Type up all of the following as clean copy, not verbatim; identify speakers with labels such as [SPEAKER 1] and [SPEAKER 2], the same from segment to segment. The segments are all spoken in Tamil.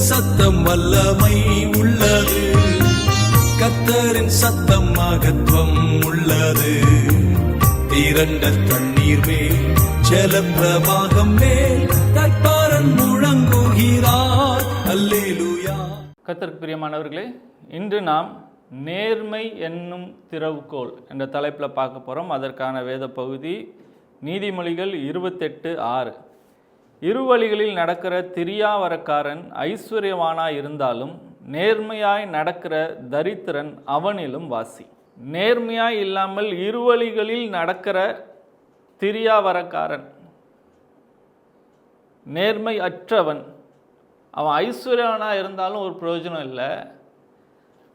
[SPEAKER 1] சத்தம் வல்லமை உள்ளது, கர்த்தரின் சத்தம் மகத்துவம் உள்ளது. திரண்ட தண்ணீர் மேல் ஜலப்பிரவாகம் மேல் கர்த்தரன் முழங்குகிறார். அல்லேலூயா.
[SPEAKER 2] கர்த்தருக்கு பிரியமானவர்களே, இன்று நாம் நேர்மை என்னும் திறவுகோல் என்ற தலைப்பில் பார்க்க போகிறோம். அதற்கான வேத பகுதி நீதிமொழிகள் 28:6. இருவழிகளில் நடக்கிற திரியாவரக்காரன் ஐஸ்வர்யவானாய் இருந்தாலும் நேர்மையாய் நடக்கிற தரித்திரன் அவனிலும் வாசி. நேர்மையாய் இல்லாமல் இருவழிகளில் நடக்கிற திரியாவரக்காரன், நேர்மை அற்றவன், அவன் ஐஸ்வர்யவானாக இருந்தாலும் ஒரு பிரயோஜனம் இல்லை.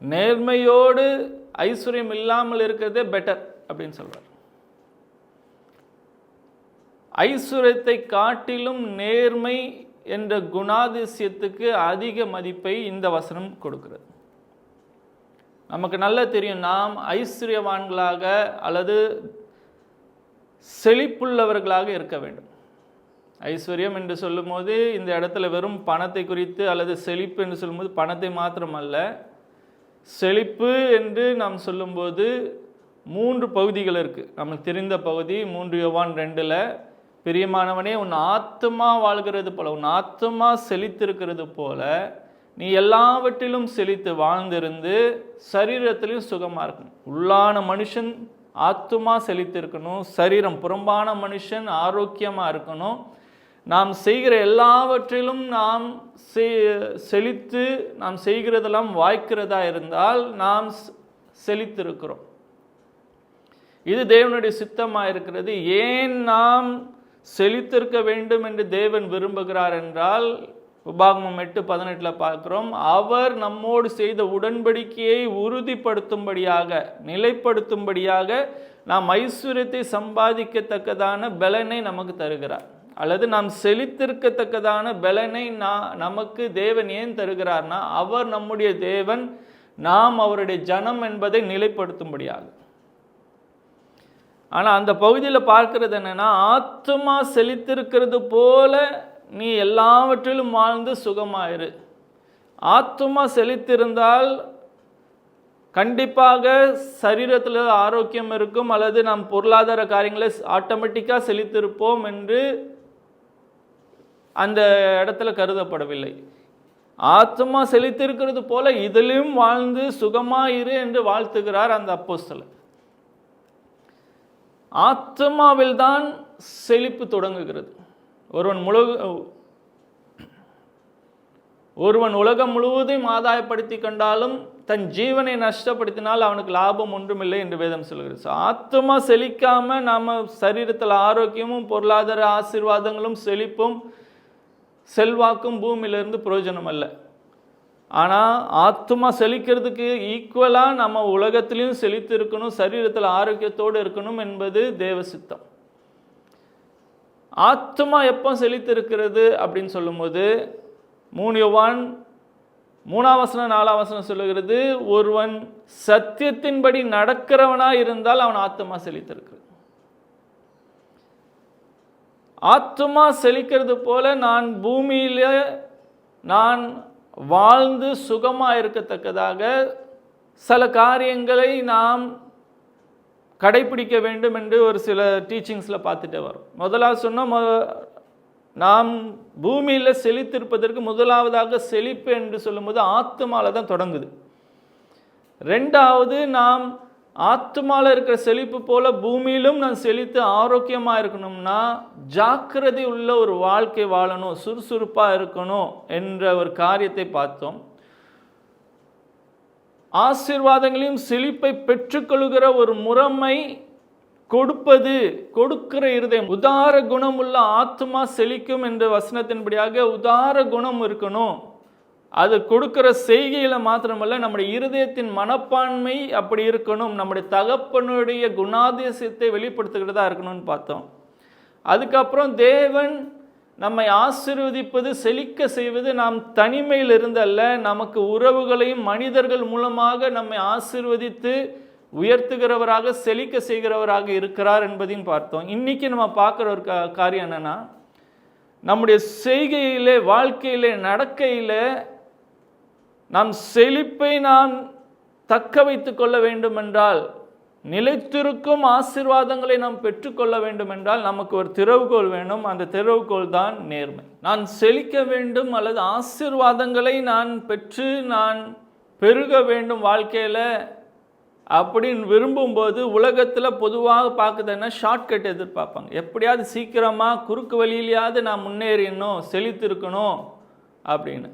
[SPEAKER 2] நேர்மையோடு ஐஸ்வர்யம் இல்லாமல் இருக்கிறதே பெட்டர் அப்படின்னு சொல்கிறார். ஐஸ்வர்யத்தை காட்டிலும் நேர்மை என்ற குணாதிசயத்துக்கு அதிக மதிப்பை இந்த வசனம் கொடுக்கிறது. நமக்கு நல்லா தெரியும், நாம் ஐஸ்வர்யவான்களாக அல்லது செழிப்புள்ளவர்களாக இருக்க வேண்டும். ஐஸ்வர்யம் என்று சொல்லும்போது இந்த இடத்துல வெறும் பணத்தை குறித்து, அல்லது செழிப்பு என்று சொல்லும்போது பணத்தை மாத்திரமல்ல, செழிப்பு என்று நாம் சொல்லும்போது 3 பகுதிகள் இருக்குது. நமக்கு தெரிந்த பகுதி 3 யோவான் 2 பிரியமானவனே, உன் ஆத்துமா வாழ்கிறது போல, உன் ஆத்துமா செழித்திருக்கிறது போல நீ எல்லாவற்றிலும் செழித்து வாழ்ந்திருந்து சரீரத்திலையும் சுகமாக இருக்கணும். உள்ளான மனுஷன் ஆத்துமா செழித்திருக்கணும், சரீரம் புறம்பான மனுஷன் ஆரோக்கியமாக இருக்கணும். நாம் செய்கிற எல்லாவற்றிலும் நாம் செழித்து நாம் செய்கிறதெல்லாம் வாய்க்கிறதா இருந்தால் நாம் செழித்திருக்கிறோம். இது தேவனுடைய சித்தமாக இருக்கிறது. ஏன் நாம் செழித்திருக்க வேண்டும் என்று தேவன் விரும்புகிறார் என்றால், உபாகமம் 8:18 பார்க்கிறோம், அவர் நம்மோடு செய்த உடன்படிக்கையை உறுதிப்படுத்தும்படியாக, நிலைப்படுத்தும்படியாக நாம் ஐஸ்வர்யத்தை சம்பாதிக்கத்தக்கதான பலனை நமக்கு தருகிறார். அல்லது நாம் செழித்திருக்கத்தக்கதான பலனை நமக்கு தேவன் ஏன் தருகிறார்னா, அவர் நம்முடைய தேவன், நாம் அவருடைய ஜனம் என்பதை நிலைப்படுத்தும்படியாக. ஆனால் அந்த பகுதியில் பார்க்கிறது என்னென்னா, ஆத்துமா செழித்திருக்கிறது போல நீ எல்லாவற்றிலும் வாழ்ந்து சுகமாயிரு. ஆத்துமா செழித்திருந்தால் கண்டிப்பாக சரீரத்தில் ஆரோக்கியம் இருக்கும், அல்லது நாம் பொருளாதார காரியங்களை ஆட்டோமேட்டிக்காக செழித்திருப்போம் என்று அந்த இடத்துல கருதப்படவில்லை. ஆத்துமா செழித்திருக்கிறது போல இதிலும் வாழ்ந்து சுகமாயிரு என்று வாழ்த்துகிறார் அந்த அப்போஸ்தலர். ஆத்மாவில் தான் செழிப்பு தொடங்குகிறது. ஒருவன் உலகம் முழுவதையும் ஆதாயப்படுத்தி கொண்டாலும் தன் ஜீவனை நஷ்டப்படுத்தினால் அவனுக்கு லாபம் ஒன்றுமில்லை என்று வேதம் சொல்கிறது. ஆத்மா செழிக்காம நாம சரீரத்தில் ஆரோக்கியமும் பொருளாதார ஆசீர்வாதங்களும் செழிப்பும் செல்வாக்கும் பூமியிலிருந்து பிரயோஜனம் அல்ல. ஆனால் ஆத்மா செழிக்கிறதுக்கு ஈக்குவலாக நம்ம உலகத்திலையும் செழித்து இருக்கணும், சரீரத்தில் ஆரோக்கியத்தோடு இருக்கணும் என்பது தேவ சித்தம். ஆத்மா எப்போ செழித்து இருக்கிறது அப்படின்னு சொல்லும்போது 3 யோவான் 3:4 சொல்லுகிறது, ஒருவன் சத்தியத்தின்படி நடக்கிறவனாக இருந்தால் அவன் ஆத்மா செழித்திருக்கிறது. ஆத்மா செழிக்கிறது போல நான் பூமியில நான் வாழ்ந்து சுகமாக இருக்கத்தக்கதாக சில காரியங்களை நாம் கடைபிடிக்க வேண்டும் என்று ஒரு சில டீச்சிங்ஸில் பார்த்துட்டே வரும். முதலாவது சொன்னால், நாம் பூமியில் செழித்திருப்பதற்கு முதலாவதாக செழிப்பு என்று சொல்லும்போது ஆத்துமால தான் தொடங்குது. 2வது, நாம் ஆத்துமால இருக்கிற செழிப்பு போல பூமியிலும் நான் செழித்து ஆரோக்கியமாக இருக்கணும்னா ஜாக்கிரதை உள்ள ஒரு வாழ்க்கை வாழணும், சுறுசுறுப்பாக இருக்கணும் என்ற ஒரு காரியத்தை பார்த்தோம். ஆசீர்வாதங்களையும் செழிப்பை பெற்றுக்கொள்கிற ஒரு முறைமை கொடுக்கிற இருதயம், உதார குணம் உள்ள ஆத்மா செழிக்கும் என்ற வசனத்தின்படியாக உதார குணம் இருக்கணும். அது கொடுக்கிற செய்கையில் மாத்திரமல்ல, நம்முடைய இருதயத்தின் மனப்பான்மை அப்படி இருக்கணும், நம்முடைய தகப்பனுடைய குணாதிசயத்தை வெளிப்படுத்துகிறதா இருக்கணும்னு பார்த்தோம். அதுக்கப்புறம் தேவன் நம்மை ஆசீர்வதிப்பது, செழிக்க செய்வது நாம் தனிமையில் இருந்தல்ல, நமக்கு உறவுகளையும் மனிதர்கள் மூலமாக நம்மை ஆசீர்வதித்து உயர்த்துகிறவராக செழிக்க செய்கிறவராக இருக்கிறார் என்பதையும் பார்த்தோம். இன்னைக்கு நம்ம பார்க்குற ஒரு காரியம் என்னன்னா, நம்முடைய செய்கையிலே வாழ்க்கையிலே நடக்கையிலே நாம் செழிப்பை நாம் தக்க வைத்து கொள்ள வேண்டுமென்றால், நிலைத்திருக்கும் ஆசீர்வாதங்களை நாம் பெற்றுக்கொள்ள வேண்டுமென்றால் நமக்கு ஒரு திறவுகோல் வேணும். அந்த திறவுகோல் தான் நேர்மை. நான் செழிக்க வேண்டும் அல்லது ஆசீர்வாதங்களை நான் பெற்று நான் பெருக வேண்டும் வாழ்க்கையில் அப்படின்னு விரும்பும்போது, உலகத்தில் பொதுவாக பார்க்குதுன்னா ஷார்ட்கட் எதிர்பார்ப்பாங்க. எப்படியாவது சீக்கிரமாக குறுக்கு வழியிலையாவது நான் முன்னேறிடணும், செழித்திருக்கணும் அப்படின்னு.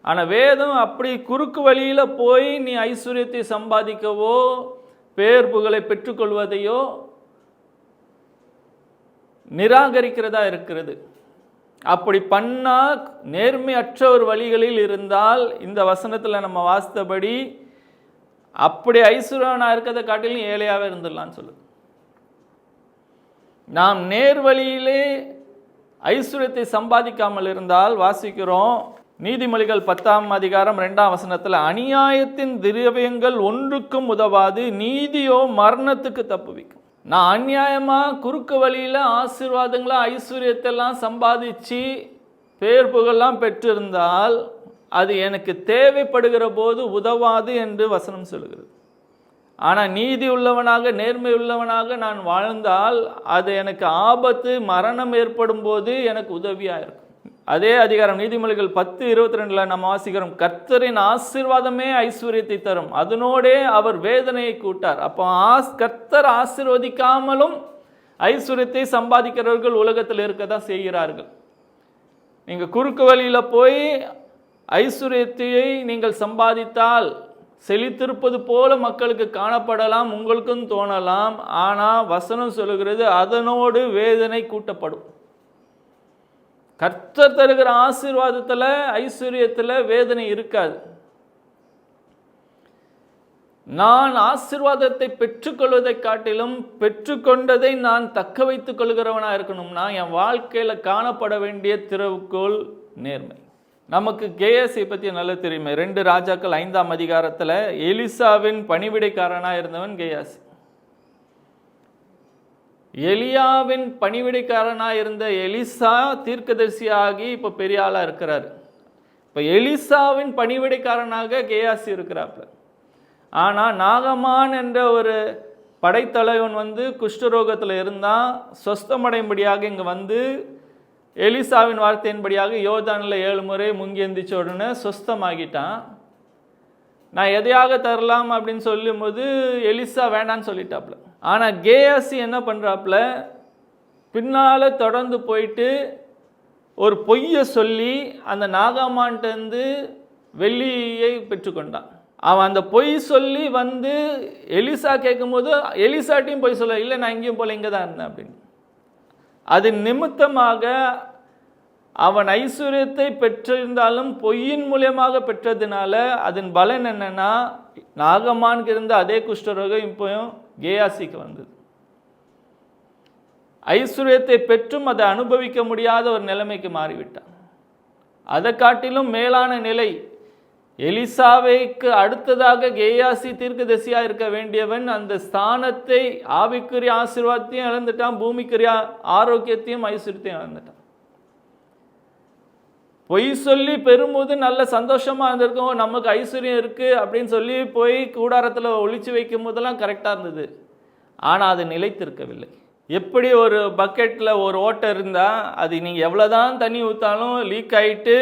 [SPEAKER 2] ஆனால் வேதம் அப்படி குறுக்கு வழியில் போய் நீ ஐஸ்வர்யத்தை சம்பாதிக்கவோ பேர் புகழை பெற்றுக்கொள்வதையோ நிராகரிக்கிறதா இருக்கிறது. அப்படி பண்ணால் நேர்மையற்ற ஒரு வழிகளில் இருந்தால், இந்த வசனத்தில் நம்ம வாசித்தபடி அப்படி ஐஸ்வர்யனாக இருக்கிறத காட்டிலும் ஏழையாகவே இருந்துடலான்னு சொல்லுது. நாம் நேர் வழியிலே ஐஸ்வர்யத்தை சம்பாதிக்காமல் இருந்தால், வாசிக்கிறோம் நீதிமொழிகள் 10ஆம் அதிகாரம் 2ஆம் வசனத்தில், அநியாயத்தின் திரவியங்கள் ஒன்றுக்கும் உதவாது, நீதியோ மரணத்துக்கு தப்புவிக்கும். நான் அநியாயமாக குறுக்கு வழியில் ஆசீர்வாதங்களை ஐஸ்வர்யத்தெல்லாம் சம்பாதிச்சு பேர் புகழெல்லாம் பெற்றிருந்தால் அது எனக்கு தேவைப்படுகிற போது உதவாது என்று வசனம் சொல்கிறது. ஆனால் நீதி உள்ளவனாக நேர்மை உள்ளவனாக நான் வாழ்ந்தால் அது எனக்கு ஆபத்து மரணம் ஏற்படும் போது எனக்கு உதவியாக இருக்கும். அதே அதிகாரம் நீதிமொழிகள் 10:22 நம்ம வாசிக்கிறோம், கர்த்தரின் ஆசீர்வாதமே ஐஸ்வர்யத்தை தரும், அதனோடே அவர் வேதனையை கூட்டார். அப்போ கர்த்தர் ஆசீர்வதிக்காமலும் ஐஸ்வர்யத்தை சம்பாதிக்கிறவர்கள் உலகத்தில் இருக்க தான் செய்கிறார்கள். நீங்கள் குறுக்கு வழியில் போய் ஐஸ்வர்யத்தை நீங்கள் சம்பாதித்தால் செழித்திருப்பது போல மக்களுக்கு காணப்படலாம், உங்களுக்கும் தோணலாம். ஆனால் வசனம் சொல்லுகிறது அதனோடு வேதனை கூட்டப்படும். கர்த்தர் தருகிற ஆசீர்வாதத்தில் ஐஸ்வர்யத்தில் வேதனை இருக்காது. நான் ஆசீர்வாதத்தை பெற்றுக்கொள்வதை காட்டிலும் பெற்றுக்கொண்டதை நான் தக்க வைத்துக் கொள்கிறவனாக இருக்கணும்னா என் வாழ்க்கையில் காணப்பட வேண்டிய திறவுகோல் நேர்மை. நமக்கு கேயாசியை பற்றி நல்லா தெரியுமே. 2 ராஜாக்கள் 5ஆம் அதிகாரத்தில் எலிசாவின் பணிவிடைக்காரனாக இருந்தவன் கேயாசி. எலியாவின் பணிவிடைக்காரனாக இருந்த எலிசா தீர்க்கதரிசியாகி இப்போ பெரிய ஆளாக இருக்கிறார். இப்போ எலிசாவின் பணிவிடைக்காரனாக கேயாசி இருக்கிறாப்ல. ஆனால் நாகமான் என்ற ஒரு படைத்தலைவன் குஷ்டரோகத்தில் இருந்தால் சொஸ்தமடையும்படியாக இங்கே எலிசாவின் வார்த்தையின்படியாக யோர்தானில் 7 முறை முங்கி எந்திரிச்ச உடனே சொஸ்தமாகிட்டான். நான் எதையாக தரலாம் அப்படின்னு சொல்லும்போது எலிசா வேண்டான்னு சொல்லிட்டாப்புல. ஆனால் கேயாசி என்ன பண்ணுறாப்புல, பின்னால் தொடர்ந்து போயிட்டு ஒரு பொய்யை சொல்லி அந்த நாகாமான்ட்டு வெள்ளியை பெற்றுக்கொண்டான். அவன் அந்த பொய் சொல்லி எலிசா கேட்கும்போது எலிசாட்டையும் பொய் சொல்ல, இல்லை நான் எங்கேயும் போல இங்கே தான் இருந்தேன் அப்படின்னு. அது நிமித்தமாக அவன் ஐஸ்வர்யத்தை பெற்றிருந்தாலும் பொய்யின் மூலியமாக பெற்றதுனால அதன் பலன் என்னன்னா, நாகமானுக்கு இருந்த அதே குஷ்டரோகம் இப்போயும் கேயாசிக்கு வந்தது. ஐஸ்வர்யத்தை பெற்றும் அதை அனுபவிக்க முடியாத ஒரு நிலைமைக்கு மாறிவிட்டான். அதை காட்டிலும் மேலான நிலை, எலிசாவைக்கு அடுத்ததாக கேயாசி தீர்க்கதரிசியாக இருக்க வேண்டியவன் அந்த ஸ்தானத்தை ஆவிக்குரிய ஆசீர்வாதத்தையும் இழந்துட்டான், பூமிக்குரிய ஆரோக்கியத்தையும் ஐஸ்வர்யத்தையும் இழந்துட்டான். பொய் சொல்லி பெறும்போது நல்ல சந்தோஷமாக இருந்திருக்கும், நமக்கு ஐஸ்வர்யம் இருக்குது அப்படின்னு சொல்லி போய் கூடாரத்தில் ஒழிச்சு வைக்கும் போதெல்லாம் கரெக்டாக இருந்தது. ஆனால் அது நிலைத்திருக்கவில்லை. எப்படி ஒரு பக்கெட்டில் ஒரு ஓட்டை இருந்தால் அது நீங்கள் எவ்வளோதான் தண்ணி ஊற்றாலும் லீக் ஆகிட்டு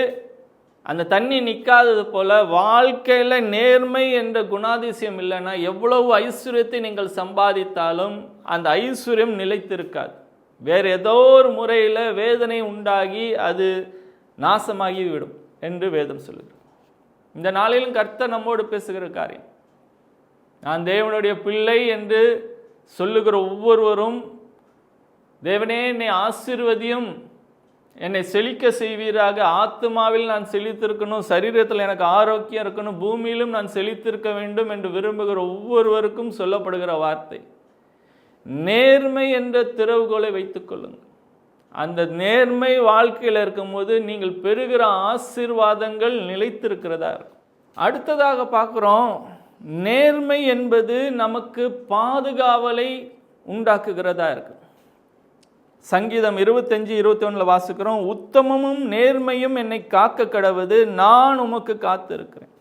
[SPEAKER 2] அந்த தண்ணி நிற்காதது போல் வாழ்க்கையில் நேர்மை என்ற குணாதிசயம் இல்லைன்னா எவ்வளவு ஐஸ்வர்யத்தை நீங்கள் சம்பாதித்தாலும் அந்த ஐஸ்வர்யம் நிலைத்திருக்காது. வேறு ஏதோ ஒரு முறையில் வேதனை உண்டாகி அது நாசமாகிவிடும் என்று வேதம் சொல்லுகிறது. இந்த நாளிலும் கர்த்தர் நம்மோடு பேசுகிற காரியம், நான் தேவனுடைய பிள்ளை என்று சொல்லுகிற ஒவ்வொருவரும், தேவனே என்னை ஆசீர்வதியும், என்னை செழிக்க செய்வீராக, ஆத்மாவில் நான் செழித்திருக்கணும், சரீரத்தில் எனக்கு ஆரோக்கியம் இருக்கணும், பூமியிலும் நான் செழித்திருக்க வேண்டும் என்று விரும்புகிற ஒவ்வொருவருக்கும் சொல்லப்படுகிற வார்த்தை, நேர்மை என்ற திறவுகோலை வைத்துக் கொள்ளுங்கள். அந்த நேர்மை வாழ்க்கையில் இருக்கும்போது நீங்கள் பெறுகிற ஆசீர்வாதங்கள் நிலைத்திருக்கிறதா இருக்கும். அடுத்ததாக பார்க்குறோம், நேர்மை என்பது நமக்கு பாதுகாவலை உண்டாக்குகிறதா இருக்கு. சங்கீதம் 25:21 வாசிக்கிறோம், உத்தமமும் நேர்மையும் என்னை காக்க கடவுது, நான் உமக்கு காத்து இருக்கிறேன்.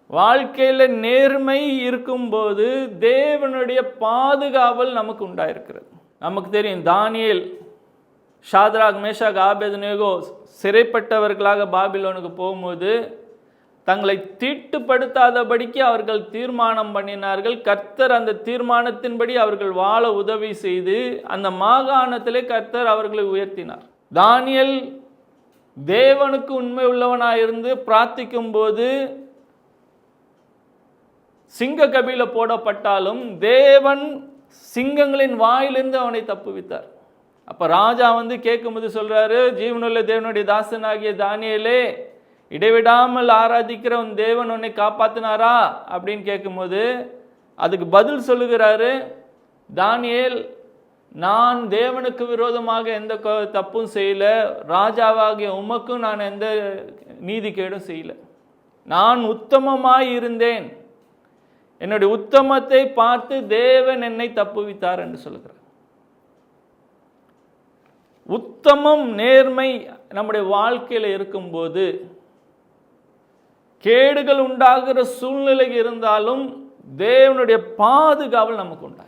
[SPEAKER 2] வாழ்க்கையில் நேர்மை இருக்கும்போது தேவனுடைய பாதுகாவல் நமக்கு உண்டாயிருக்கிறது. நமக்கு தெரியும், தானியேல், ஷாத்ராக், மேஷாக், ஆபேத்நேகோ சிறைப்பட்டவர்களாக பாபிலோனுக்கு போகும்போது தங்களை தீட்டுப்படுத்தாதபடிக்கு அவர்கள் தீர்மானம் பண்ணினார்கள். கர்த்தர் அந்த தீர்மானத்தின்படி அவர்கள் வாழ உதவி செய்து அந்த மாகாணத்திலே கர்த்தர் அவர்களை உயர்த்தினார். தானியேல் தேவனுக்கு உண்மை உள்ளவனாயிருந்து பிரார்த்திக்கும் போது சிங்க கபில போடப்பட்டாலும் தேவன் சிங்கங்களின் வாயிலிருந்து அவனை தப்புவித்தார். அப்ப ராஜா கேட்கும்போது சொல்றாரு, ஜீவனுள்ள தேவனுடைய தாசனாகிய தானியேலே, இடைவிடாமல் ஆராதிக்கிற உன் தேவன் உன்னை காப்பாத்தினாரா அப்படின்னு கேட்கும்போது அதுக்கு பதில் சொல்லுகிறாரு, தானியேல், நான் தேவனுக்கு விரோதமாக எந்த தப்பும் செய்யல, ராஜாவாகிய உமக்கும் நான் எந்த நீதிகேடும் செய்யல, நான் உத்தமமாய் இருந்தேன், என்னுடைய உத்தமத்தை பார்த்து தேவன் என்னை தப்புவித்தார் என்று சொல்லுகிறார். உத்தமம், நேர்மை நம்முடைய வாழ்க்கையில் இருக்கும்போது கேடுகள் உண்டாகிற சூழ்நிலை இருந்தாலும் தேவனுடைய பாதுகாவல் நமக்கு உண்டாகும்.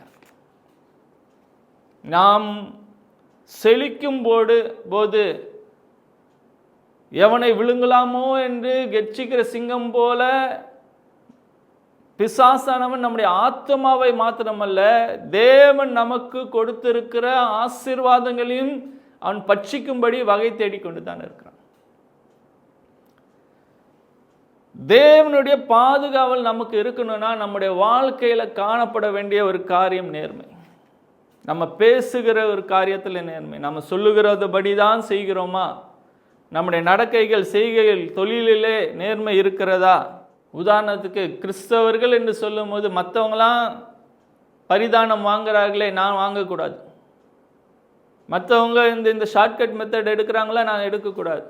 [SPEAKER 2] நாம் செழிக்கும் போது எவனை விழுங்கலாமோ என்று கெர்ச்சிக்கிற சிங்கம் போல பிசாசானவன் நம்முடைய ஆத்மாவை மாத்திரமல்ல, தேவன் நமக்கு கொடுத்திருக்கிற ஆசீர்வாதங்களையும் அவன் பட்சிக்கும்படி வகை தேடிக்கொண்டு தான் இருக்கிறான். தேவனுடைய பாதுகாவல் நமக்கு இருக்கணும்னா நம்முடைய வாழ்க்கையில காணப்பட வேண்டிய ஒரு காரியம் நேர்மை. நம்ம பேசுகிற ஒரு காரியத்தில் நேர்மை, நம்ம சொல்லுகிறபடி தான் செய்கிறோமா, நம்முடைய நடக்கைகள், செய்கைகள், தொழிலிலே நேர்மை இருக்கிறதா? உதாரணத்துக்கு கிறிஸ்தவர்கள் என்று சொல்லும் போது மற்றவங்களாம் பரிதானம் வாங்குறார்களே, நான் வாங்கக்கூடாது. மற்றவங்க இந்த ஷார்ட்கட் மெத்தட் எடுக்கிறாங்களா, நான் எடுக்கக்கூடாது.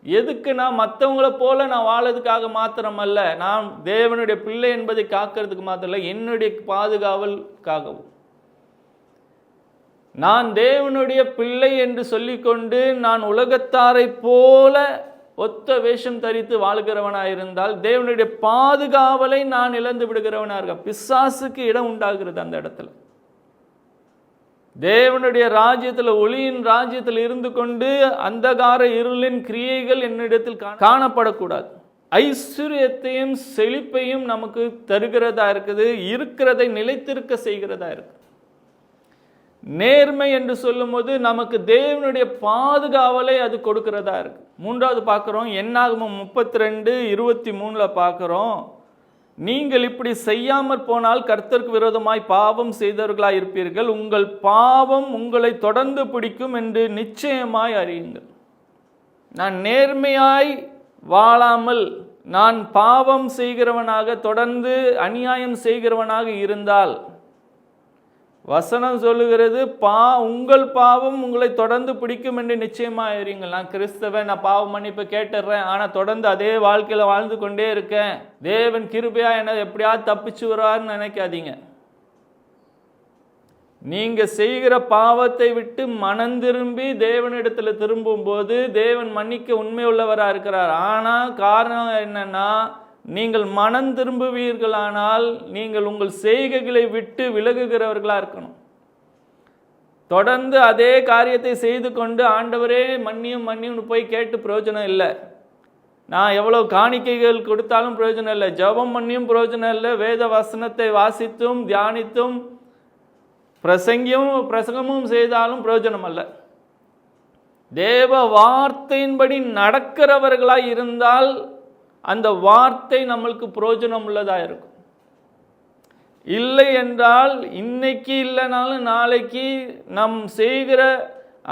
[SPEAKER 2] எதுக்கு? நான் மற்றவங்களை போல நான் வாழறதுக்காக மாத்திரமல்ல, நான் தேவனுடைய பிள்ளை என்பதை காக்கிறதுக்கு மாத்திரம் இல்லை, என்னுடைய பாதுகாவலுக்காகவும். நான் தேவனுடைய பிள்ளை என்று சொல்லிக்கொண்டு நான் உலகத்தாரை போல ஒத்த வேஷம் தரித்து வாழ்கிறவனாயிருந்தால் தேவனுடைய பாதுகாவலை நான் இழந்து விடுகிறவனா இருக்க. பிசாசுக்கு இடம் உண்டாகிறது அந்த இடத்துல. தேவனுடைய ராஜ்யத்தில், ஒளியின் ராஜ்யத்தில் இருந்து கொண்டு அந்தகார இருளின் கிரியைகள் என்னிடத்தில் காணப்படக்கூடாது. ஐஸ்வர்யத்தையும் செழிப்பையும் நமக்கு தருகிறதா இருக்குது, இருக்கிறதை நிலைத்திருக்க செய்கிறதா இருக்கு. நேர்மை என்று சொல்லும் போது நமக்கு தேவனுடைய பாதுகாவலை அது கொடுக்கிறதா இருக்கு. மூன்றாவது பார்க்கிறோம், என்னாகமம் 32:23 பார்க்கிறோம், நீங்கள் இப்படி செய்யாமற் போனால் கர்த்தருக்கு விரோதமாய் பாவம் செய்தவர்களாய் இருப்பீர்கள், உங்கள் பாவம் உங்களை தொடர்ந்து பிடிக்கும் என்று நிச்சயமாய் அறியுங்கள். நான் நேர்மையாய் வாழாமல் நான் பாவம் செய்கிறவனாக, தொடர்ந்து அநியாயம் செய்கிறவனாக இருந்தால் வசனம் சொல்லுகிறது, உங்கள் பாவம் உங்களை தொடர்ந்து பிடிக்கும் என்று நிச்சயமாக அறியுங்கள். நான் கிறிஸ்தவன், நான் பாவம் மன்னிப்பு கேட்டுடுறேன், ஆனால் தொடர்ந்து அதே வாழ்க்கையில் வாழ்ந்து கொண்டே இருக்கேன், தேவன் கிருபையா என்ன எப்படியாவது தப்பிச்சு வருவார்னு நினைக்காதீங்க. நீங்க செய்கிற பாவத்தை விட்டு மனம் திரும்பி தேவனிடத்தில் திரும்பும் போது தேவன் மன்னிக்க உண்மை உள்ளவராக இருக்கிறார். ஆனால் காரணம் என்னன்னா, நீங்கள் மனம் திரும்புவீர்களானால் நீங்கள் உங்கள் செய்கைகளை விட்டு விலகுகிறவர்களாக இருக்கணும். தொடர்ந்து அதே காரியத்தை செய்து கொண்டு ஆண்டவரே மன்னியும் மன்னியும்னு போய் கேட்டு பிரயோஜனம் இல்லை. நான் எவ்வளோ காணிக்கைகள் கொடுத்தாலும் பிரயோஜனம் இல்லை, ஜெபம் பண்ணியும் பிரயோஜனம் இல்லை, வேத வசனத்தை வாசித்தும் தியானித்தும் பிரசங்கமும் செய்தாலும் பிரயோஜனம் அல்ல. தேவ வார்த்தையின்படி நடக்கிறவர்களாய் இருந்தால் அந்த வார்த்தை நம்மளுக்கு பிரயோஜனம் உள்ளதாக இருக்கும். இல்லை என்றால் இன்னைக்கு இல்லைனாலும் நாளைக்கு நம் செய்கிற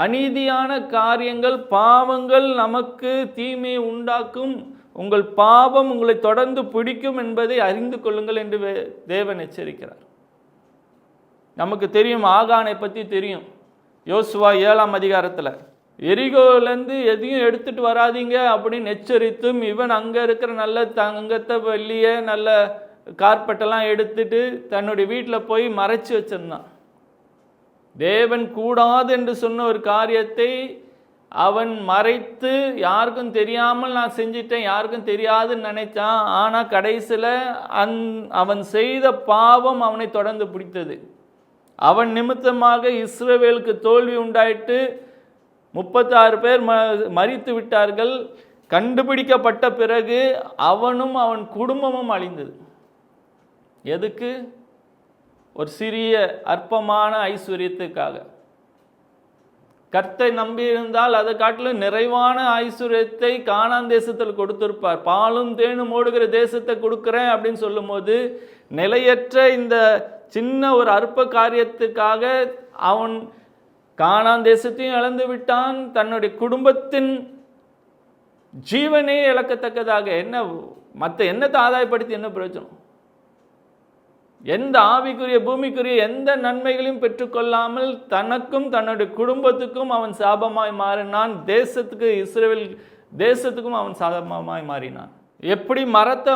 [SPEAKER 2] அநீதியான காரியங்கள், பாவங்கள் நமக்கு தீமையை உண்டாக்கும். உங்கள் பாவம் உங்களை தொடர்ந்து பிடிக்கும் என்பதை அறிந்து கொள்ளுங்கள் என்று தேவன் எச்சரிக்கிறார். நமக்கு தெரியும், ஆகானை பற்றி தெரியும். யோசுவா 7ஆம் அதிகாரத்தில் எரிகோலேருந்து எதையும் எடுத்துட்டு வராதிங்க அப்படின்னு எச்சரித்தும், இவன் அங்கே இருக்கிற நல்ல தங்கத்தை, வெள்ளியை, நல்ல கார்பெட்டெல்லாம் எடுத்துட்டு தன்னுடைய வீட்டில் போய் மறைச்சி வச்சிருந்தான். தேவன் கூடாது என்று சொன்ன ஒரு காரியத்தை அவன் மறைத்து யாருக்கும் தெரியாமல் நான் செஞ்சிட்டேன், யாருக்கும் தெரியாதுன்னு நினைச்சான். ஆனால் கடைசியில் அவன் செய்த பாவம் அவனை தொடர்ந்து பிடித்தது. அவன் நிமித்தமாக இஸ்ரவேலுக்கு தோல்வி உண்டாயிட்டு 36 பேர் மரித்து விட்டார்கள். கண்டுபிடிக்கப்பட்ட பிறகு அவனும் அவன் குடும்பமும் அழிந்தது. எதுக்கு? ஒரு சிறிய அற்பமான ஐஸ்வர்யத்துக்காக. கர்த்தரை நம்பி இருந்தால் அதை காட்டிலும் நிறைவான ஐஸ்வர்யத்தை கானான் தேசத்தில் கொடுத்திருப்பார். பாலும் தேனும் ஓடுகிற தேசத்தை கொடுக்குறேன் அப்படின்னு சொல்லும் போது, நிலையற்ற இந்த சின்ன ஒரு அற்ப காரியத்துக்காக அவன் கானான் தேசத்தையும் இழந்து விட்டான், தன்னுடைய குடும்பத்தின் ஜீவனே இழக்கத்தக்கதாக. என்ன மற்ற என்னத்தை ஆதாயப்படுத்தி என்ன பிரயோஜனம்? எந்த ஆவிக்குரிய பூமிக்குரிய எந்த நன்மைகளையும் பெற்றுக்கொள்ளாமல் தனக்கும் தன்னுடைய குடும்பத்துக்கும் அவன் சாபமாய் மாறினான். தேசத்துக்கு, இஸ்ரவேல் தேசத்துக்கும் அவன் சாபமாய் மாறினான். எப்படி மரத்தை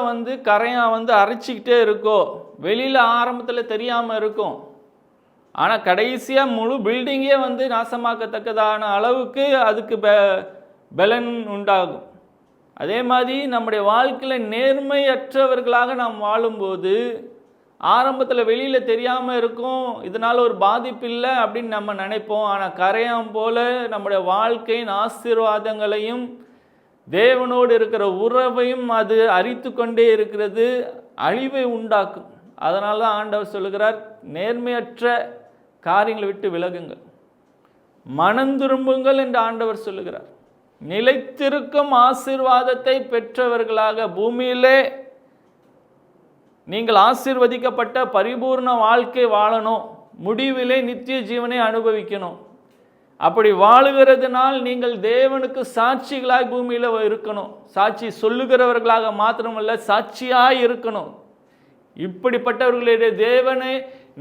[SPEAKER 2] கரையான் அரைச்சிக்கிட்டே இருக்கோ, வெளியில் ஆரம்பத்தில் தெரியாமல் இருக்கும், ஆனால் கடைசியாக முழு பில்டிங்கே நாசமாக்கத்தக்கதான அளவுக்கு அதுக்கு பலன் உண்டாகும். அதே மாதிரி நம்முடைய வாழ்க்கையில் நேர்மையற்றவர்களாக நாம் வாழும்போது ஆரம்பத்தில் வெளியில் தெரியாமல் இருக்கும், இதனால் ஒரு பாதிப்பு இல்லை அப்படின்னு நம்ம நினைப்போம். ஆனால் கரையான் போல நம்முடைய வாழ்க்கையின் ஆசீர்வாதங்களையும் தேவனோடு இருக்கிற உறவையும் அது அரித்து கொண்டே இருக்கிறது, அழிவை உண்டாக்கும். அதனால தான் ஆண்டவர் சொல்லுகிறார், நேர்மையற்ற காரியங்களை விட்டு விலகுங்கள், மனம் திரும்புங்கள் என்று ஆண்டவர் சொல்லுகிறார். நிலைத்திருக்கும் ஆசீர்வாதத்தை பெற்றவர்களாக பூமியிலே நீங்கள் ஆசீர்வதிக்கப்பட்ட பரிபூர்ண வாழ்க்கை வாழணும், முடிவிலே நித்திய ஜீவனை அனுபவிக்கணும். அப்படி வாழுகிறதுனால் நீங்கள் தேவனுக்கு சாட்சிகளாய் பூமியில் இருக்கணும். சாட்சி சொல்லுகிறவர்களாக மாத்திரமல்ல, சாட்சியாய் இருக்கணும். இப்படிப்பட்டவர்களுடைய தேவனை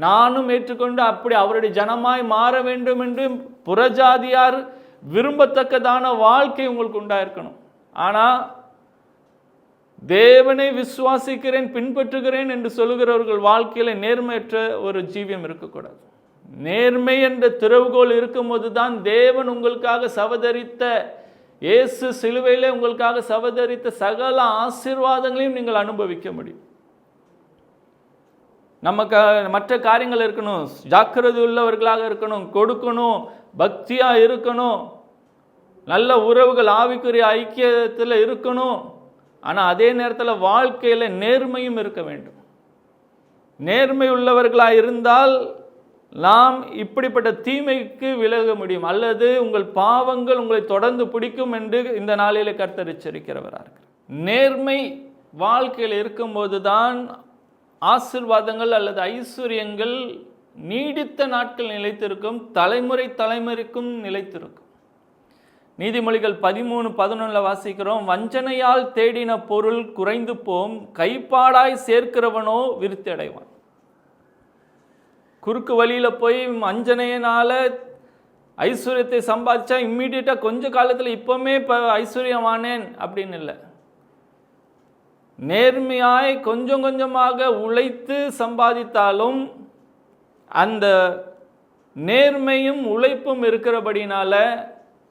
[SPEAKER 2] நானும் ஏற்றுக்கொண்டு அப்படி அவருடைய ஜனமாய் மாற வேண்டும் என்று புறஜாதியார் விரும்பத்தக்கதான வாழ்க்கை உங்களுக்கு உண்டாயிருக்கணும். ஆனால் தேவனை விசுவாசிக்கிறேன், பின்பற்றுகிறேன் என்று சொல்லுகிறவர்கள் வாழ்க்கையில் நேர்மையற்ற ஒரு ஜீவியம் இருக்கக்கூடாது. நேர்மை என்ற திறவுகோல் இருக்கும்போது தான் தேவன் உங்களுக்காக சவதரித்த இயேசு சிலுவையிலே உங்களுக்காக சவதரித்த சகல ஆசீர்வாதங்களையும் நீங்கள் அனுபவிக்க முடியும். நமக்கு மற்ற காரியங்கள் இருக்கணும், ஜாக்கிரதை உள்ளவர்களாக இருக்கணும், கொடுக்கணும், பக்தியாக இருக்கணும், நல்ல உறவுகள் ஆவிக்குரிய ஐக்கியத்தில் இருக்கணும். ஆனால் அதே நேரத்தில் வாழ்க்கையில் நேர்மையும் இருக்க வேண்டும். நேர்மை உள்ளவர்களாக இருந்தால் நாம் இப்படிப்பட்ட தீமைக்கு விலக முடியும், அல்லது உங்கள் பாவங்கள் உங்களை தொடர்ந்து பிடிக்கும் என்று இந்த நாளில் கர்த்தர் எச்சரிக்கிறவராக இருக்கிறார். நேர்மை வாழ்க்கையில் இருக்கும்போது தான் ஆசீர்வாதங்கள் அல்லது ஐஸ்வர்யங்கள் நீடித்த நாட்கள் நிலைத்திருக்கும், தலைமுறை தலைமுறைக்கும் நிலைத்திருக்கும். நீதிமொழிகள் 13:11 வாசிக்கிறோம், வஞ்சனையால் தேடின பொருள் குறைந்து போம், கைப்பாடாய் சேர்க்கிறவனோ விருத்தி அடைவான். குறுக்கு வழியில் போய் வஞ்சனையினால் ஐஸ்வர்யத்தை சம்பாதிச்சா இம்மீடியட்டாக கொஞ்ச காலத்தில் இப்போவுமே இப்போ ஐஸ்வர்யமானேன் அப்படின்னு இல்லை. நேர்மையாய் கொஞ்சம் கொஞ்சமாக உழைத்து சம்பாதித்தாலும் அந்த நேர்மையும் உழைப்பும் இருக்கிறபடினால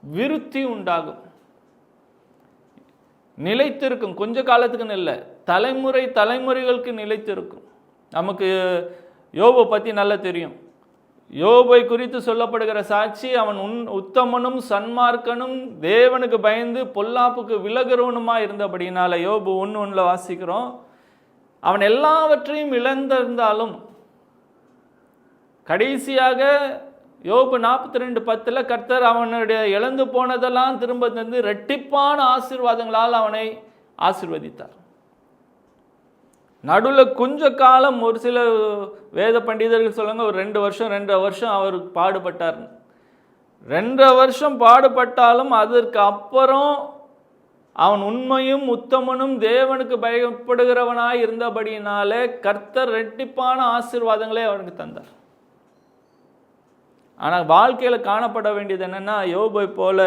[SPEAKER 2] விருத்தி உண்டாகும், நிலைத்திருக்கும். கொஞ்ச காலத்துக்குன்னு இல்லை, தலைமுறை தலைமுறைகளுக்கு நிலைத்திருக்கும். நமக்கு யோபை பற்றி நல்லா தெரியும். யோபை குறித்து சொல்லப்படுகிற சாட்சி, அவன் உத்தமனும் சன்மார்க்கனும் தேவனுக்கு பயந்து பொல்லாப்புக்கு விலகிறவனுமா இருந்தபடினால யோபு 1:1 வாசிக்கிறோம், அவன் எல்லாவற்றையும் இழந்திருந்தாலும் கடைசியாக யோபு 42:10 கர்த்தர் அவனுடைய இழந்து போனதெல்லாம் திரும்ப தந்து இரட்டிப்பான ஆசீர்வாதங்களால் அவனை ஆசீர்வதித்தார். நடுவில் கொஞ்ச காலம் ஒரு சில வேத பண்டிதர்கள் சொல்லுங்க, ஒரு 2 வருஷம் 2.5 வருஷம் அவர் பாடுபட்டார். 2 வருஷம் பாடுபட்டாலும் அதற்கு அப்புறம் அவன் உண்மையும் உத்தமனும் தேவனுக்கு பயப்படுகிறவனாய் இருந்தபடியினாலே கர்த்தர் இரட்டிப்பான ஆசீர்வாதங்களே அவனுக்கு தந்தார். ஆனால் வாழ்க்கையில் காணப்பட வேண்டியது என்னன்னா, யோபை போல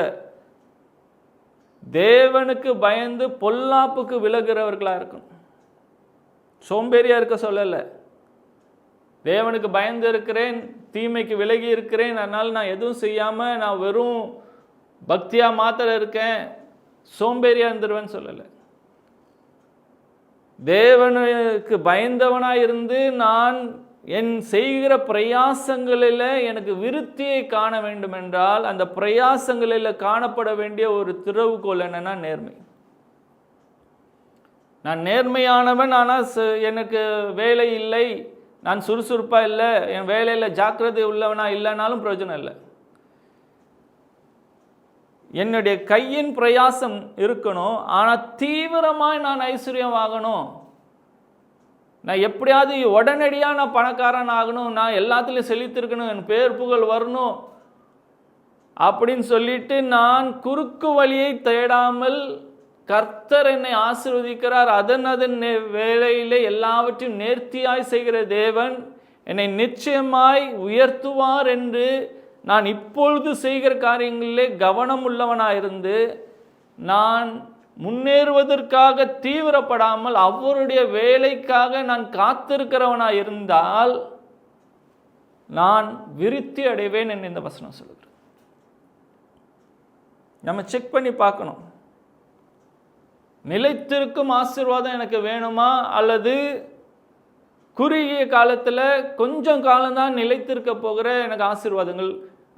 [SPEAKER 2] தேவனுக்கு பயந்து பொல்லாப்புக்கு விலகிறவர்களாக இருக்கணும். சோம்பேறியாக இருக்க சொல்லலை, தேவனுக்கு பயந்து இருக்கிறேன், தீமைக்கு விலகி இருக்கிறேன், அதனால் நான் எதுவும் செய்யாமல் நான் வெறும் பக்தியாக மாத்திரம் இருக்கேன், சோம்பேறியாக இருந்துருவேன்னு சொல்லலை. தேவனுக்கு பயந்தவனாக இருந்து நான் என் செய்கிற பிரயாசங்களில் எனக்கு விருத்தியை காண வேண்டும் என்றால் அந்த பிரயாசங்களில் காணப்பட வேண்டிய ஒரு திறவுகோல் என்னன்னா நேர்மை. நான் நேர்மையானவன், ஆனால் எனக்கு வேலை இல்லை, நான் சுறுசுறுப்பாக இல்லை, என் வேலையில் ஜாக்கிரதை உள்ளவனா இல்லைனாலும் பிரயோஜனம் இல்லை. என்னுடைய கையின் பிரயாசம் இருக்கணும், ஆனால் தீவிரமாக நான் ஐஸ்வர்யம் ஆகணும், நான் எப்படியாவது உடனடியாக நான் பணக்காரன் ஆகணும், நான் எல்லாத்துலேயும் செழித்திருக்கணும், என் பேர் புகழ் வரணும் அப்படின்னு சொல்லிட்டு நான் குறுக்கு வழியை தேடாமல் கர்த்தர் என்னை ஆசீர்வதிக்கிறார், அதன் வேலையிலே எல்லாவற்றையும் நேர்த்தியாய் செய்கிற தேவன் என்னை நிச்சயமாய் உயர்த்துவார் என்று நான் இப்பொழுது செய்கிற காரியங்களிலே கவனம் உள்ளவனாயிருந்து நான் முன்னேறுவதற்காக தீவிரப்படாமல் அவருடைய வேலைக்காக நான் காத்திருக்கிறவனாக இருந்தால் நான் விருத்தி அடைவேன் என்று இந்த வசனம் சொல்லுகிறேன். நம்ம செக் பண்ணி பார்க்கணும், நிலைத்திருக்கும் ஆசீர்வாதம் எனக்கு வேணுமா, அல்லது குறுகிய காலத்தில் கொஞ்சம் காலம்தான் நிலைத்திருக்க போகிற எனக்கு ஆசீர்வாதங்கள்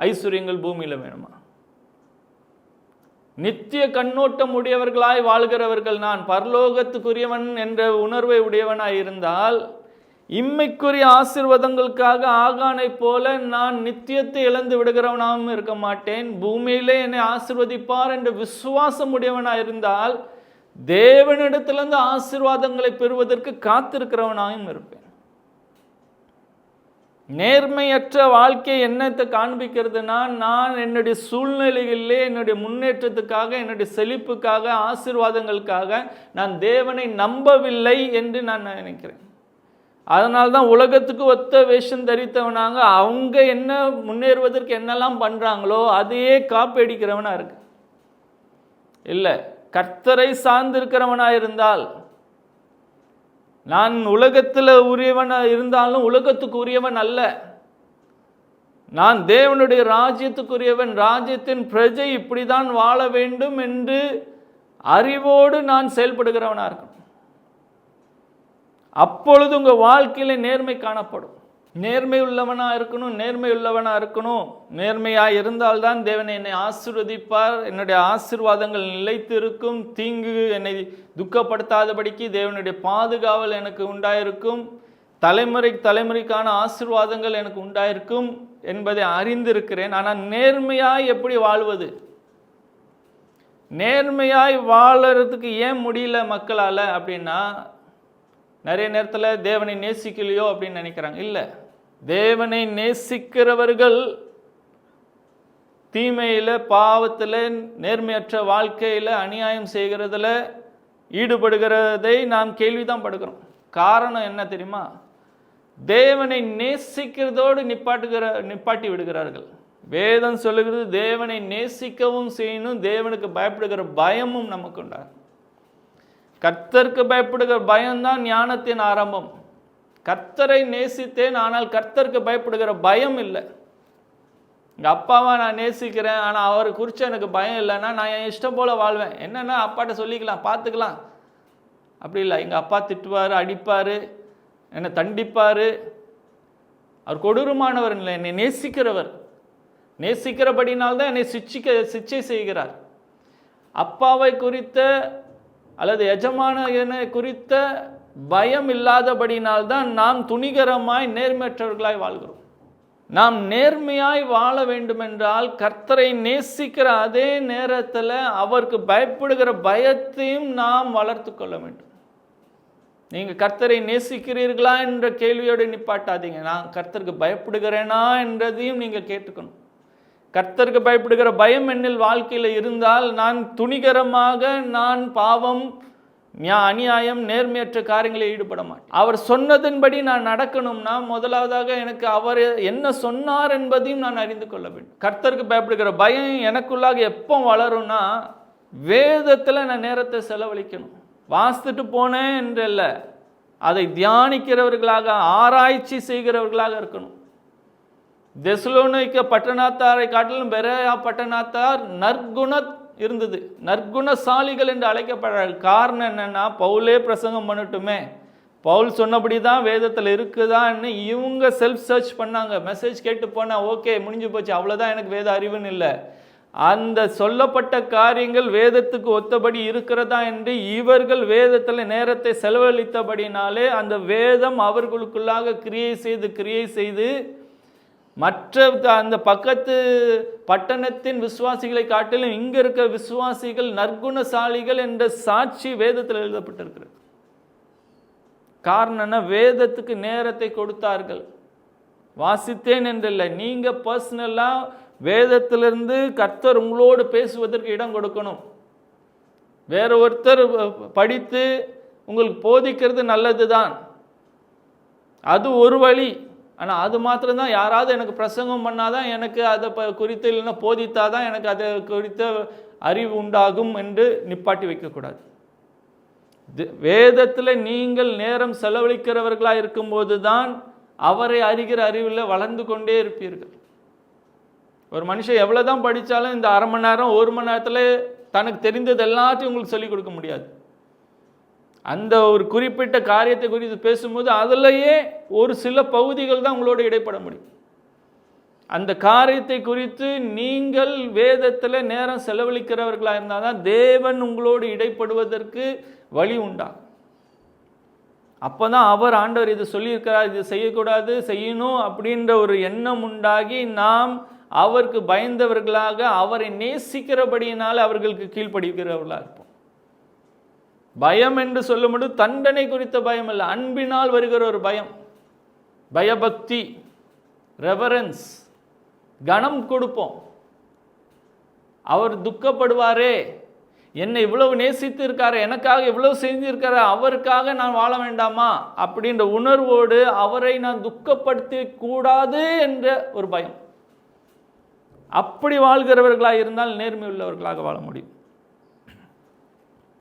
[SPEAKER 2] ஐஸ்வர்யங்கள் பூமியில் வேணுமா? நித்திய கண்ணோட்டம் உடையவர்களாய் வாழ்கிறவர்கள் நான் பரலோகத்துக்குரியவன் என்ற உணர்வை உடையவனாய் இருந்தால் இம்மைக்குரிய ஆசீர்வாதங்களுக்காக ஆகானை போல நான் நித்தியத்தை இழந்து விடுகிறவனாகவும் இருக்க மாட்டேன். பூமியிலே என்னை ஆசீர்வதிப்பார் என்ற விசுவாசம் உடையவனாய் இருந்தால் தேவனிடத்திலிருந்து ஆசீர்வாதங்களை பெறுவதற்கு காத்திருக்கிறவனாகவும் இருப்பேன். நேர்மையற்ற வாழ்க்கை என்னத்தை காண்பிக்கிறதுனா, நான் என்னுடைய சூழ்நிலைகளிலே என்னுடைய முன்னேற்றத்துக்காக என்னுடைய செழிப்புக்காக ஆசீர்வாதங்களுக்காக நான் தேவனை நம்பவில்லை என்று நான் நினைக்கிறேன். அதனால்தான் உலகத்துக்கு ஒத்த வேஷம் தரித்தவனாங்க அவங்க என்ன முன்னேறுவதற்கு என்னெல்லாம் பண்ணுறாங்களோ அதையே காப்பீடிக்கிறவனாக இருக்கு. இல்லை, கர்த்தரை சார்ந்திருக்கிறவனாக இருந்தால், நான் உலகத்தில் உரியவனாக இருந்தாலும் உலகத்துக்கு உரியவன் அல்ல, நான் தேவனுடைய ராஜ்யத்துக்குரியவன், ராஜ்யத்தின் பிரஜை இப்படிதான் வாழ வேண்டும் என்று அறிவோடு நான் செயல்படுகிறவனாக இருக்கணும். அப்பொழுது உங்கள் வாழ்க்கையில் நேர்மை காணப்படும். நேர்மை உள்ளவனாக இருக்கணும், நேர்மை உள்ளவனாக இருக்கணும். நேர்மையாக இருந்தால்தான் தேவன் என்னை ஆசீர்வதிப்பார், என்னுடைய ஆசீர்வாதங்கள் நிலைத்து இருக்கும், தீங்கு என்னை துக்கப்படுத்தாதபடிக்கு தேவனுடைய பாதுகாவல் எனக்கு உண்டாயிருக்கும், தலைமுறைக்கான ஆசீர்வாதங்கள் எனக்கு உண்டாயிருக்கும் என்பதை அறிந்திருக்கிறேன். ஆனால் நேர்மையாய் எப்படி வாழ்வது? நேர்மையாய் வாழறதுக்கு ஏன் முடியல மக்களால் அப்படின்னா, நிறைய நேரத்தில் தேவனை நேசிக்கலையோ அப்படின்னு நினைக்கிறாங்க. இல்லை, தேவனை நேசிக்கிறவர்கள் தீமையில், பாவத்தில், நேர்மையற்ற வாழ்க்கையில், அநியாயம் செய்கிறதுல ஈடுபடுகிறதை நாம் கேள்விதான் படுகிறோம். காரணம் என்ன தெரியுமா? தேவனை நேசிக்கிறதோடு நிப்பாட்டி விடுகிறார்கள். வேதம் சொல்லுகிறது தேவனை நேசிக்கவும் செய்யணும், தேவனுக்கு பயப்படுகிற பயமும் நமக்கு உண்டாகும். கர்த்தருக்கு பயப்படுகிற பயம்தான் ஞானத்தின் ஆரம்பம். கர்த்தரை நேசித்தேன், ஆனால் கர்த்தருக்கு பயப்படுகிற பயம் இல்லை. எங்கள் அப்பாவை நான் நேசிக்கிறேன், ஆனால் அவரை குறித்து எனக்கு பயம் இல்லைன்னா நான் என் இஷ்டம் போல் வாழ்வேன். என்னென்னா அப்பாட்ட சொல்லிக்கலாம், பார்த்துக்கலாம். அப்படி இல்லை, எங்கள் அப்பா திட்டுவார், அடிப்பார், என்னை தண்டிப்பார். அவர் கொடூரமானவர் இல்லை, என்னை நேசிக்கிறவர். நேசிக்கிறபடினால்தான் என்னை சிச்சை செய்கிறார். அப்பாவை குறித்த அல்லது எஜமானனை குறித்த பயம் இல்லாதபடினால்தான் நாம் துணிகரமாய் நேர்மையற்றவர்களாய் வாழ்கிறோம். நாம் நேர்மையாய் வாழ வேண்டுமென்றால் கர்த்தரை நேசிக்கிற அதே நேரத்தில் அவருக்கு பயப்படுகிற பயத்தையும் நாம் வளர்த்து கொள்ள வேண்டும். நீங்கள் கர்த்தரை நேசிக்கிறீர்களா என்ற கேள்வியோடு நிப்பாட்டாதீங்க. நான் கர்த்தருக்கு பயப்படுகிறேனா என்றதையும் நீங்கள் கேட்டுக்கணும். கர்த்தருக்கு பயப்படுகிற பயம் என்னில் வாழ்க்கையில் இருந்தால் நான் துணிகரமாக நான் பாவம், அநியாயம், நேர்மையற்ற காரியங்களில் ஈடுபட மாட்டேன். அவர் சொன்னதன்படி நான் நடக்கணும்னா முதலாவதாக எனக்கு அவர் என்ன சொன்னார் என்பதையும் நான் அறிந்து கொள்ள வேண்டும். கர்த்தருக்கு பயப்படுகிற பயம் எனக்குள்ளாக எப்போ வளரும்னா, வேதத்தில் நான் நேரத்தை செலவழிக்கணும். வாசித்துட்டு போனேன் என்றல்ல, அதை தியானிக்கிறவர்களாக, ஆராய்ச்சி செய்கிறவர்களாக இருக்கணும். தெசலோனிக்க பட்டணத்தாரை காட்டிலும் பெரேயா பட்டணத்தார் நற்குண இருந்தது, நற்குணசாலிகள் என்று அழைக்கப்படுறார்கள். காரணம் என்னன்னா, பவுலே பிரசங்கம் பண்ணட்டுமே, பவுல் சொன்னபடி தான் வேதத்தில் இருக்குதான்னு இவங்க செல்ஃப் சர்ச் பண்ணாங்க. மெசேஜ் கேட்டு போனால் ஓகே முடிஞ்சு போச்சு, அவ்வளோதான் எனக்கு வேத அறிவுன்னு இல்லை. அந்த சொல்லப்பட்ட காரியங்கள் வேதத்துக்கு ஒத்தபடி இருக்கிறதா என்று இவர்கள் வேதத்தில் நேரத்தை செலவழித்தபடினாலே அந்த வேதம் அவர்களுக்குள்ளாக கிரியை செய்து மற்ற அந்த பக்கத்து பட்டணத்தின் விசுவாசிகளை காட்டிலும் இங்கே இருக்க விசுவாசிகள் நற்குணசாலிகள் என்ற சாட்சி வேதத்தில் எழுதப்பட்டிருக்கிறது. காரணம் என்ன? வேதத்துக்கு நேரத்தை கொடுத்தார்கள். வாசித்தேன் என்றில்லை, நீங்கள் பர்சனலாக வேதத்திலிருந்து கர்த்தர் உங்களோடு பேசுவதற்கு இடம் கொடுக்கணும். வேற ஒருத்தர் படித்து உங்களுக்கு போதிக்கிறது நல்லது தான், அது ஒரு வழி. ஆனால் அது மாத்திரம்தான் யாராவது எனக்கு பிரசங்கம் பண்ணாதான் எனக்கு அதை குறித்து, இல்லைன்னா போதித்தாதான் எனக்கு அதை குறித்த அறிவு உண்டாகும் என்று நிப்பாட்டி வைக்கக்கூடாது. வேதத்தில் நீங்கள் நேரம் செலவழிக்கிறவர்களாக இருக்கும்போது தான் அவரை அறிகிற அறிவில் வளர்ந்து கொண்டே இருப்பீர்கள். ஒரு மனுஷன் எவ்வளோதான் படித்தாலும் இந்த அரை மணி நேரம் 1 மணி நேரத்தில் தனக்கு தெரிந்தது எல்லாத்தையும் உங்களுக்கு சொல்லிக் கொடுக்க முடியாது. அந்த ஒரு குறிப்பிட்ட காரியத்தை குறித்து பேசும்போது அதிலேயே ஒரு சில பகுதிகள் தான் உங்களோட இடைப்பட முடியும். அந்த காரியத்தை குறித்து நீங்கள் வேதத்தில் நேரம் செலவழிக்கிறவர்களாக இருந்தால் தான் தேவன் உங்களோடு இடைப்படுவதற்கு வழி உண்டாகும். அப்போ தான் அவர் ஆண்டவர் இது சொல்லியிருக்கிறார், இது செய்யக்கூடாது, செய்யணும் அப்படின்ற ஒரு எண்ணம் உண்டாகி நாம் அவருக்கு பயந்தவர்களாக, அவரை நேசிக்கிறபடியினால் அவர்களுக்கு கீழ்ப்படுகிறவர்களாக இருப்போம். பயம் என்று சொல்லும்போது தண்டனை குறித்த பயம் அல்ல, அன்பினால் வருகிற ஒரு பயம், பயபக்தி, ரெவரன்ஸ், கனம் கொடுப்போம். அவர் துக்கப்படுவாரே, என்னை இவ்வளவு நேசித்து இருக்காரு, எனக்காக இவ்வளவு செஞ்சிருக்காரு, அவருக்காக நான் வாழ வேண்டாமா அப்படின்ற உணர்வோடு அவரை நான் துக்கப்படுத்தி கூடாது என்ற ஒரு பயம். அப்படி வாழ்கிறவர்களாக இருந்தால் நேர்மை உள்ளவர்களாக வாழ முடியும்.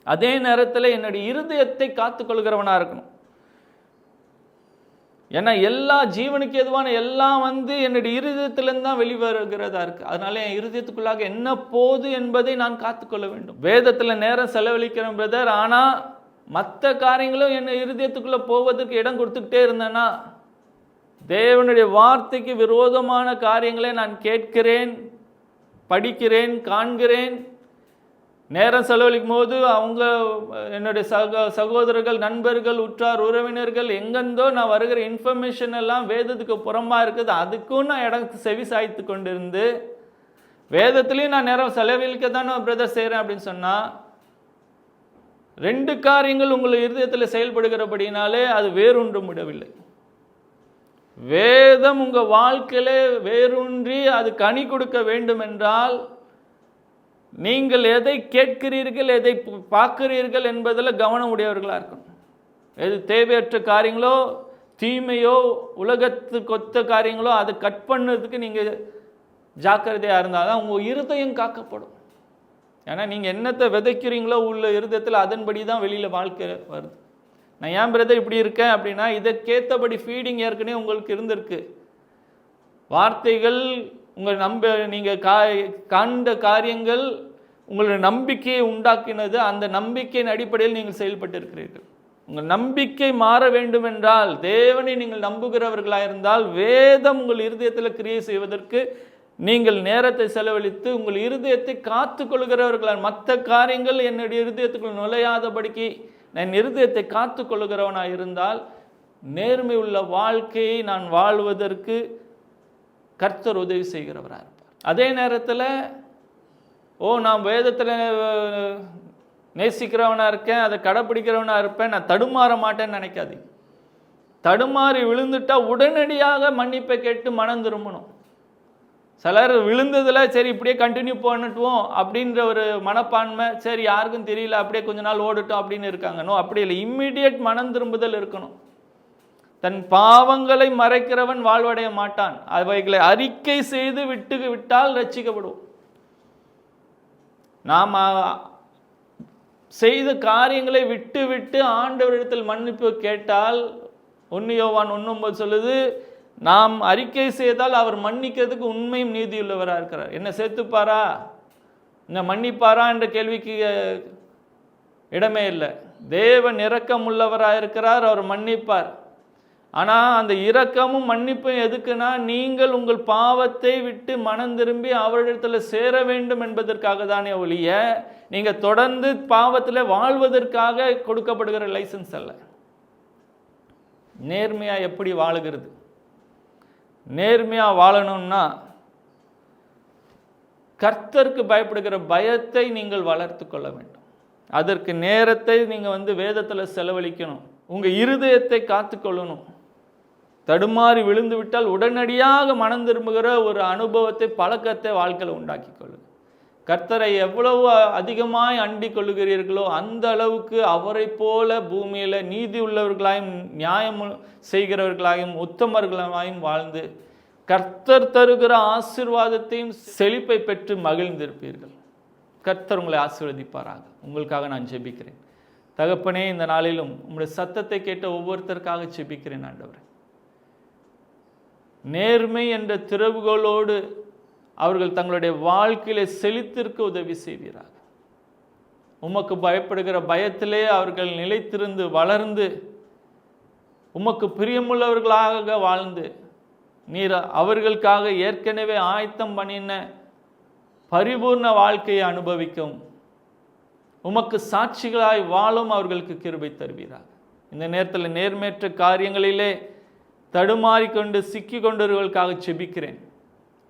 [SPEAKER 2] அதே நேரத்தில் என்னுடைய இருதயத்தை காத்துக்கொள்கிறவனாக இருக்கணும். ஏன்னா எல்லா ஜீவனுக்கு எதுவான எல்லாம் என்னுடைய இருதயத்திலிருந்து தான் வெளிவருகிறதா இருக்கு. அதனால என் இருதயத்துக்குள்ளாக என்ன போகுது என்பதை நான் காத்துக்கொள்ள வேண்டும். வேதத்தில் நேரம் செலவழிக்கிறேன் பிரதர், ஆனால் மற்ற காரியங்களும் என் இருதயத்துக்குள்ளே போவதற்கு இடம் கொடுத்துக்கிட்டே இருந்தேன்னா, தேவனுடைய வார்த்தைக்கு விரோதமான காரியங்களை நான் கேட்கிறேன், படிக்கிறேன், காண்கிறேன். நேரம் செலவழிக்கும் போது அவங்க என்னுடைய சகோதரர்கள், நண்பர்கள், உற்றார் உறவினர்கள் எங்கெந்தோ நான் வருகிற இன்ஃபர்மேஷன் எல்லாம் வேதத்துக்கு புறம்பாக இருக்குது, அதுக்கும் நான் இடத்துக்கு செவி சாய்த்து கொண்டிருந்து வேதத்துலேயும் நான் நேரம் செலவழிக்க தான் நான் பிரதர் செய்கிறேன் அப்படின்னு சொன்னால், 2 காரியங்கள் உங்கள் இருதயத்தில் செயல்படுகிறபடினாலே அது வேறொன்று முடியவில்லை. வேதம் உங்கள் வாழ்க்கையில வேரூன்றி அது கனி கொடுக்க வேண்டும் என்றால் நீங்கள் எதை கேட்கிறீர்கள், எதை பார்க்கிறீர்கள் என்பதில் கவனம் உடையவர்களாக இருக்கணும். எது தேவையற்ற காரியங்களோ, தீமையோ, உலகத்துக்கு ஒத்த காரியங்களோ அதை கட் பண்ணதுக்கு நீங்கள் ஜாக்கிரதையாக இருந்தால் தான் உங்கள் இருதயம் காக்கப்படும். ஏன்னா நீங்கள் என்னத்தை விதைக்கிறீங்களோ உள்ள இருதயத்தில் அதன்படி தான் வெளியில் வாழ்க்கை வருது. நான் ஏன் பிரதர் இப்படி இருக்கேன் அப்படின்னா, இதற்கேற்றபடி ஃபீடிங் ஏற்கனவே உங்களுக்கு இருந்திருக்கு. வார்த்தைகள் உங்கள் நீங்கள் கண்ட காரியங்கள் உங்களுடைய நம்பிக்கையை உண்டாக்கினது. அந்த நம்பிக்கையின் அடிப்படையில் நீங்கள் செயல்பட்டு இருக்கிறீர்கள். உங்கள் நம்பிக்கை மாற வேண்டும் என்றால், தேவனை நீங்கள் நம்புகிறவர்களாக இருந்தால், வேதம் உங்கள் இருதயத்தில் கிரியை செய்வதற்கு நீங்கள் நேரத்தை செலவழித்து உங்கள் இருதயத்தை காத்து கொள்கிறவர்களால், மற்ற காரியங்கள் என்னுடைய இருதயத்துக்குள் நுழையாதபடிக்கு நான் இருதயத்தை காத்து கொள்கிறவனாக இருந்தால், நேர்மை உள்ள வாழ்க்கையை நான் வாழ்வதற்கு கர்த்தர் உதவி செய்கிறவராக இருப்பார். அதே நேரத்தில் நான் வேதத்தில் நேசிக்கிறவனாக இருக்கேன், அதை கடைப்பிடிக்கிறவனாக இருப்பேன், நான் தடுமாற மாட்டேன்னு நினைக்காதீங்க. தடுமாறி விழுந்துட்டா உடனடியாக மன்னிப்பை கேட்டு மனம் திரும்பணும். சிலர் விழுந்ததில் சரி இப்படியே கண்டினியூ பண்ணிட்டுவோம் அப்படின்ற ஒரு மனப்பான்மை, சரி யாருக்கும் தெரியல அப்படியே கொஞ்ச நாள் ஓடட்டும் அப்படின்னு இருக்காங்க. அப்படி இல்லை, இம்மிடியட் மனம் திரும்புதல் இருக்கணும். தன் பாவங்களை மறைக்கிறவன் வாழ்வடைய மாட்டான், அவைகளை அறிக்கை செய்து விட்டால் ரட்சிக்கப்படுவோம். நாம் செய்த காரியங்களை விட்டு ஆண்டவரிடத்தில் மன்னிப்பு கேட்டால், 1 யோவான் 1:9 சொல்லுது, நாம் அறிக்கை செய்தால் அவர் மன்னிக்கிறதுக்கு உண்மையும் நீதியுள்ளவராக இருக்கிறார். என்ன சேர்த்துப்பாரா, என்ன மன்னிப்பாரா என்ற கேள்விக்கு இடமே இல்லை. தேவன் இரக்கம் உள்ளவராக இருக்கிறார், அவர் மன்னிப்பார். ஆனால் அந்த இரக்கமும் மன்னிப்பும் எதுக்குன்னா, நீங்கள் உங்கள் பாவத்தை விட்டு மனம் திரும்பி அவரிடத்தில் சேர வேண்டும் என்பதற்காக தானே ஒழிய நீங்கள் தொடர்ந்து பாவத்தில் வாழ்வதற்காக கொடுக்கப்படுகிற லைசன்ஸ் அல்ல. நேர்மையாக எப்படி வாழுகிறது? நேர்மையாக வாழணும்னா கர்த்தருக்கு பயப்படுகிற பயத்தை நீங்கள் வளர்த்து கொள்ள வேண்டும். அதற்கு நேரத்தை நீங்கள் வேதத்தில் செலவழிக்கணும். உங்கள் இருதயத்தை காத்துக்கொள்ளணும். தடுமாறி விழுந்து விட்டால் உடனடியாக மனம் திரும்புகிற ஒரு அனுபவத்தை, பழக்கத்தை வாழ்க்கையில் உண்டாக்கி கொள்ளுங்கள். கர்த்தரை எவ்வளவு அதிகமாய் அண்டிக் கொள்ளுகிறீர்களோ அந்த அளவுக்கு அவரை போல பூமியில் நீதி உள்ளவர்களாயும் நியாயம் செய்கிறவர்களாயும் உத்தமர்களாயும் வாழ்ந்து கர்த்தர் தருகிற ஆசீர்வாதத்தையும் செழிப்பை பெற்று மகிழ்ந்திருப்பீர்கள். கர்த்தர் உங்களை ஆசீர்வதிப்பாராக. உங்களுக்காக நான் ஜெபிக்கிறேன். தகப்பனே, இந்த நாளிலும் உங்களுடைய சத்தத்தை கேட்ட ஒவ்வொருத்தருக்காக ஜெபிக்கிறேன். ஆண்டவரே, நேர்மை என்ற திறவுகோலோடு அவர்கள் தங்களுடைய வாழ்க்கையிலே செழித்திருக்க உதவி செய்வீராக. உமக்கு பயப்படுகிற பயத்திலே அவர்கள் நிலைத்திருந்து வளர்ந்து உமக்கு பிரியமுள்ளவர்களாக வாழ்ந்து நீர் அவர்களுக்காக ஏற்கனவே ஆயத்தம் பண்ணின பரிபூர்ண வாழ்க்கையை அனுபவிக்கும் உமக்கு சாட்சிகளாய் வாழும் அவர்களுக்கு கிருபை தருவீராக. இந்த நேரத்தில் நேர்மையற்ற காரியங்களிலே தடுமாறிக்கொண்டு சிக்கி கொண்டவர்களுக்காக செபிக்கிறேன்.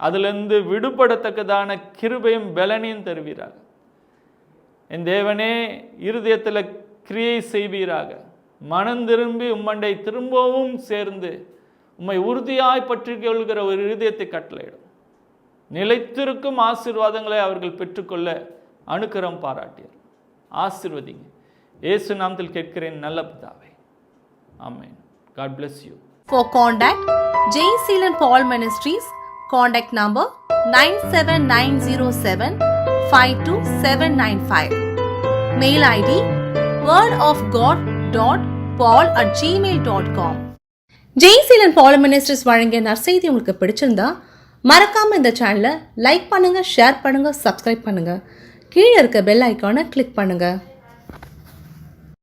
[SPEAKER 2] அதிலிருந்து விடுபடத்தக்கதான கிருபையும் பலனையும் தருவீராக. என் தேவனே, இருதயத்தில் கிரியை செய்வீராக. மனம் திரும்பி உம்மண்டை திரும்பவும் சேர்ந்து உம்மை உறுதியாய் பற்றி கொள்கிற ஒரு இருதயத்தை கட்டளையிடும். நிலைத்திருக்கும் ஆசீர்வாதங்களை அவர்கள் பெற்றுக்கொள்ள அனுக்கிரம் பாராட்டியர். ஆசீர்வதிங்க. இயேசு நாமத்தில் கேட்கிறேன் நல்ல பிதாவே. ஆமென். God bless you.
[SPEAKER 3] For contact J. Seelan Paul Ministries, contact number 97907522795. Mail ID wordofgod.paul@gmail.com. J. Seelan Paul Ministries வழங்கிய நற்செய்தி உங்களுக்கு பிடிச்சிருந்தா மறக்காம இந்த சேனலை லைக் பண்ணுங்க, ஷேர் பண்ணுங்க, சப்ஸ்கிரைப் பண்ணுங்க. கீழே இருக்க பெல் ஐக்கானை கிளிக் பண்ணுங்க.